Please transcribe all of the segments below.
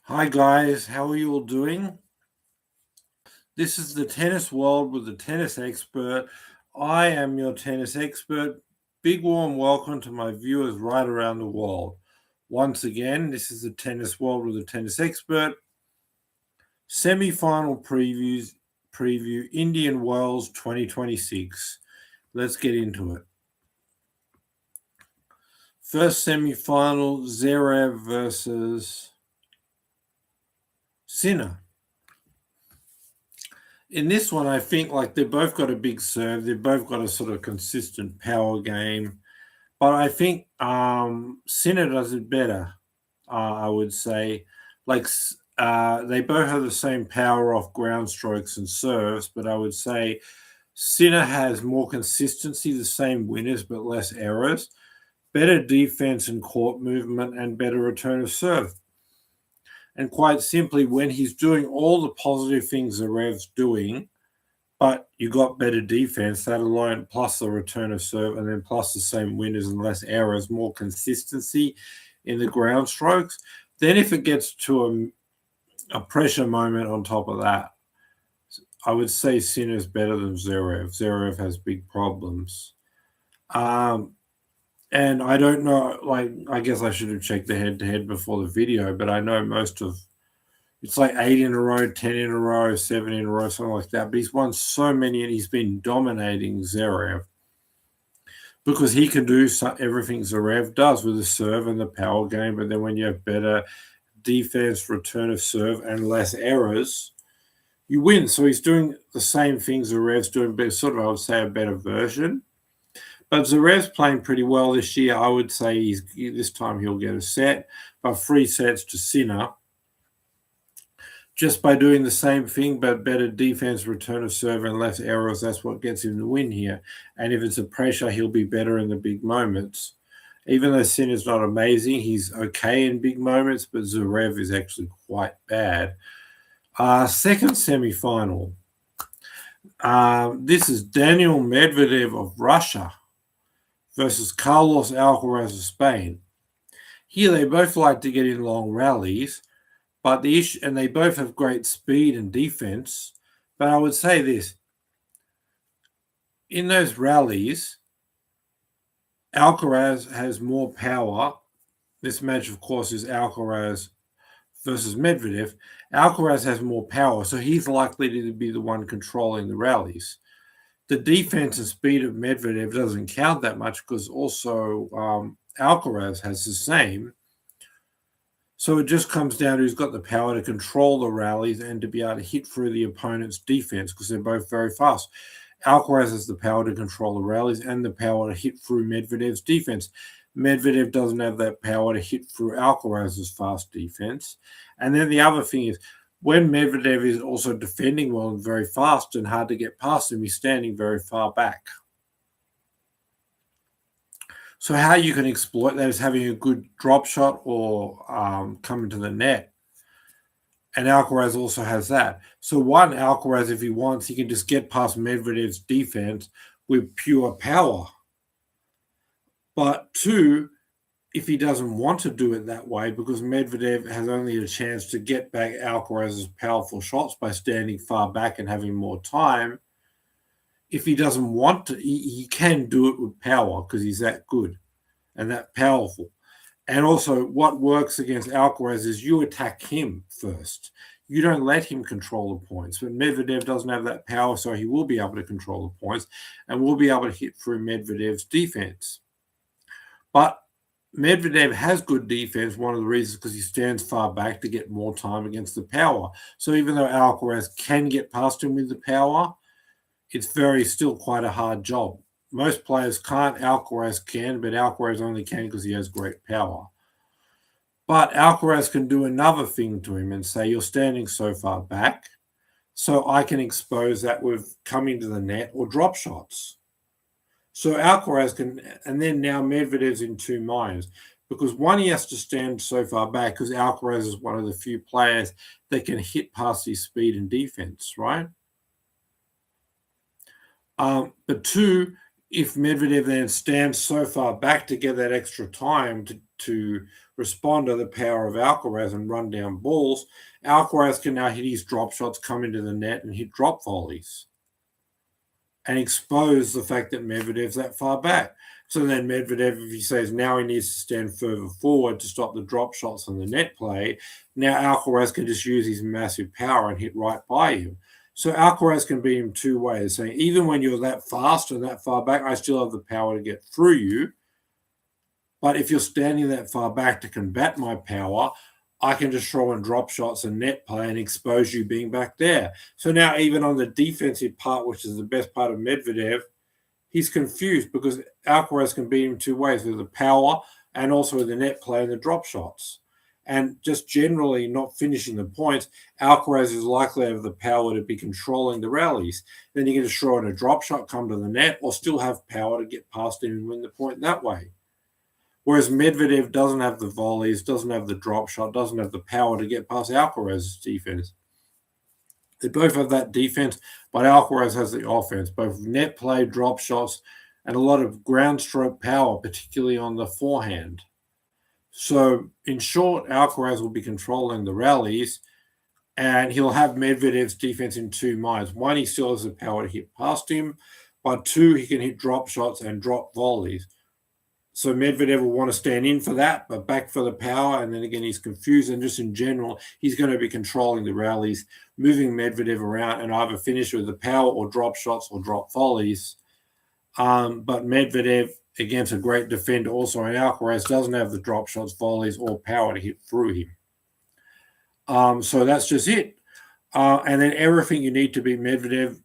Hi guys, how are you all doing? This is the Tennis World with the Tennis Expert. I am your tennis expert. Big warm welcome to my viewers right around the world. Once again, this is the Tennis World with the Tennis Expert. Semi-final preview Indian Wells 2026. Let's get into it. First semi-final, Zverev versus Sinner. In this one, I think they've both got a big serve. They've both got a sort of consistent power game. But I think Sinner does it better, I would say. They both have the same power off ground strokes and serves, but I would say Sinner has more consistency, the same winners, but less errors, better defense and court movement, and better return of serve. And quite simply, when he's doing all the positive things Zarev's doing, but you got better defense, that alone, plus the return of serve, and then plus the same winners and less errors, more consistency in the ground strokes. Then if it gets to a pressure moment on top of that, I would say Sinner's better than Zverev. Zverev has big problems. And I don't know, I guess I should have checked the head-to-head before the video, but I know it's like 8 in a row, 10 in a row, 7 in a row, something like that. But he's won so many and he's been dominating Zverev because he can do everything Zverev does with the serve and the power game. But then when you have better defense, return of serve, and less errors, you win. So he's doing the same things Zverev's doing, but sort of, I would say, a better version. But Zverev's playing pretty well this year. I would say this time he'll get a set, but 3 sets to Sinner. Just by doing the same thing, but better defense, return of serve, and less errors, that's what gets him the win here. And if it's a pressure, he'll be better in the big moments. Even though Sinner's not amazing, he's okay in big moments, but Zverev is actually quite bad. Second semi-final. This is Daniel Medvedev of Russia versus Carlos Alcaraz of Spain. Here they both like to get in long rallies, but the issue, and they both have great speed and defense. But I would say this: in those rallies, Alcaraz has more power. This match, of course, is Alcaraz versus Medvedev. Alcaraz has more power, so he's likely to be the one controlling the rallies. The defense and speed of Medvedev doesn't count that much because also Alcaraz has the same. So it just comes down to who's got the power to control the rallies and to be able to hit through the opponent's defense because they're both very fast. Alcaraz has the power to control the rallies and the power to hit through Medvedev's defense. Medvedev doesn't have that power to hit through Alcaraz's fast defense. And then the other thing is, when Medvedev is also defending well and very fast and hard to get past him, he's standing very far back. So how you can exploit that is having a good drop shot or coming to the net. And Alcaraz also has that. So one, Alcaraz, if he wants, he can just get past Medvedev's defense with pure power. But two, if he doesn't want to do it that way, because Medvedev has only a chance to get back Alcaraz's powerful shots by standing far back and having more time, if he doesn't want to, he can do it with power because he's that good and that powerful. And also, what works against Alcaraz is you attack him first. You don't let him control the points. But Medvedev doesn't have that power, so he will be able to control the points and will be able to hit through Medvedev's defense. But Medvedev has good defense, one of the reasons because he stands far back to get more time against the power. So even though Alcaraz can get past him with the power, it's still quite a hard job. Most players can't, Alcaraz can, but Alcaraz only can because he has great power. But Alcaraz can do another thing to him and say, you're standing so far back, so I can expose that with coming to the net or drop shots. So Alcaraz can, and then now Medvedev's in two minds because one, he has to stand so far back because Alcaraz is one of the few players that can hit past his speed and defense, right? But two, if Medvedev then stands so far back to get that extra time to respond to the power of Alcaraz and run down balls, Alcaraz can now hit his drop shots, come into the net, and hit drop volleys and expose the fact that Medvedev's that far back. So then Medvedev, if he says now he needs to stand further forward to stop the drop shots and the net play, now Alcaraz can just use his massive power and hit right by him. So Alcaraz can beat him two ways, saying even when you're that fast and that far back, I still have the power to get through you. But if you're standing that far back to combat my power, I can just throw in drop shots and net play and expose you being back there. So now, even on the defensive part, which is the best part of Medvedev, he's confused because Alcaraz can beat him two ways with the power and also with the net play and the drop shots. And just generally not finishing the points, Alcaraz is likely to have the power to be controlling the rallies. Then you can just throw in a drop shot, come to the net, or still have power to get past him and win the point that way. Whereas Medvedev doesn't have the volleys, doesn't have the drop shot, doesn't have the power to get past Alcaraz's defense. They both have that defense, but Alcaraz has the offense, both net play, drop shots, and a lot of ground stroke power, particularly on the forehand. So, in short, Alcaraz will be controlling the rallies, and he'll have Medvedev's defense in two minds. One, he still has the power to hit past him, but two, he can hit drop shots and drop volleys. So Medvedev will want to stand in for that, but back for the power. And then again, he's confused. And just in general, he's going to be controlling the rallies, moving Medvedev around and either finish with the power or drop shots or drop volleys. But Medvedev, against a great defender also, and Alcaraz doesn't have the drop shots, volleys, or power to hit through him. So that's just it. And then everything you need to beat Medvedev,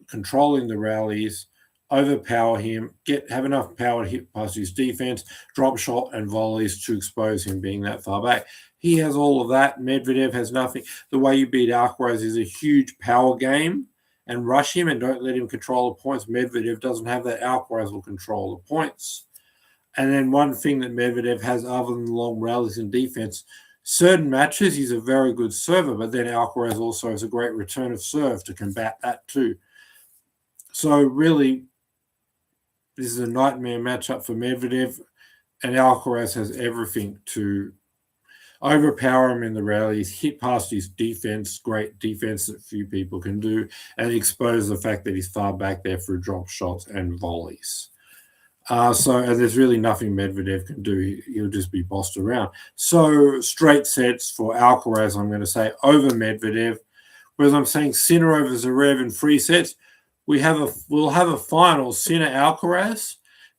controlling the rallies, overpower him, have enough power to hit past his defense, drop shot and volleys to expose him being that far back. He has all of that. Medvedev has nothing. The way you beat Alcaraz is a huge power game and rush him and don't let him control the points. Medvedev doesn't have that. Alcaraz will control the points. And then one thing that Medvedev has other than long rallies and defense, certain matches he's a very good server, but then Alcaraz also has a great return of serve to combat that too. So really, this is a nightmare matchup for Medvedev, and Alcaraz has everything to overpower him in the rallies, hit past his defense, great defense that few people can do, and expose the fact that he's far back there through drop shots and volleys. And there's really nothing Medvedev can do. He'll just be bossed around. So straight sets for Alcaraz, I'm going to say, over Medvedev. Whereas I'm saying Sinner over Zverev in 3 sets. We'll have a final, Sinner Alcaraz,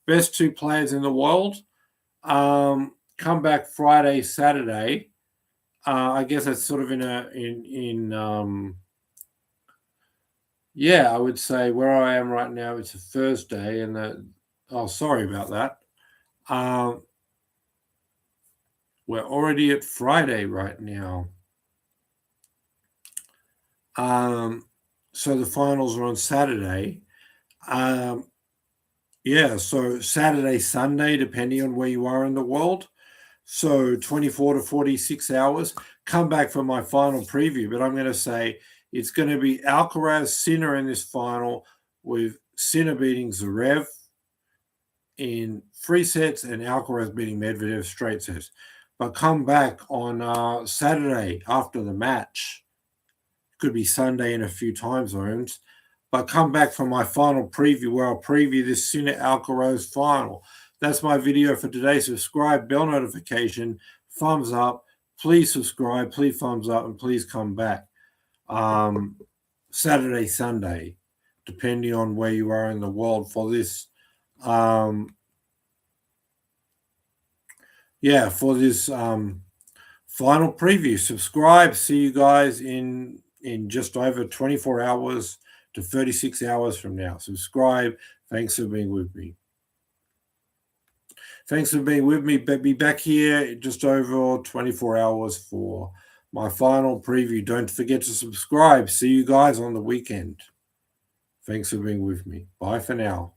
best two players in the world. Come back Friday, Saturday. I guess that's sort of I would say where I am right now, it's a Thursday, and sorry about that. We're already at Friday right now. So the finals are on Saturday. So Saturday, Sunday, depending on where you are in the world. So 24 to 46 hours. Come back for my final preview, but I'm going to say it's going to be Alcaraz, Sinner in this final, with Sinner beating Zverev in 3 sets and Alcaraz beating Medvedev straight sets. But come back on Saturday after the match. Could be Sunday in a few time zones, but come back for my final preview where I'll preview this Sinner Alcaraz final. That's my video for today. Subscribe, bell notification, thumbs up. Please subscribe, please thumbs up, and please come back. Saturday, Sunday, depending on where you are in the world for this. For this final preview. Subscribe. See you guys in just over 24 hours to 36 hours from now. Subscribe. Thanks for being with me. Be back here just over 24 hours for my final preview. Don't forget to subscribe. See you guys on the weekend. Thanks for being with me. Bye for now.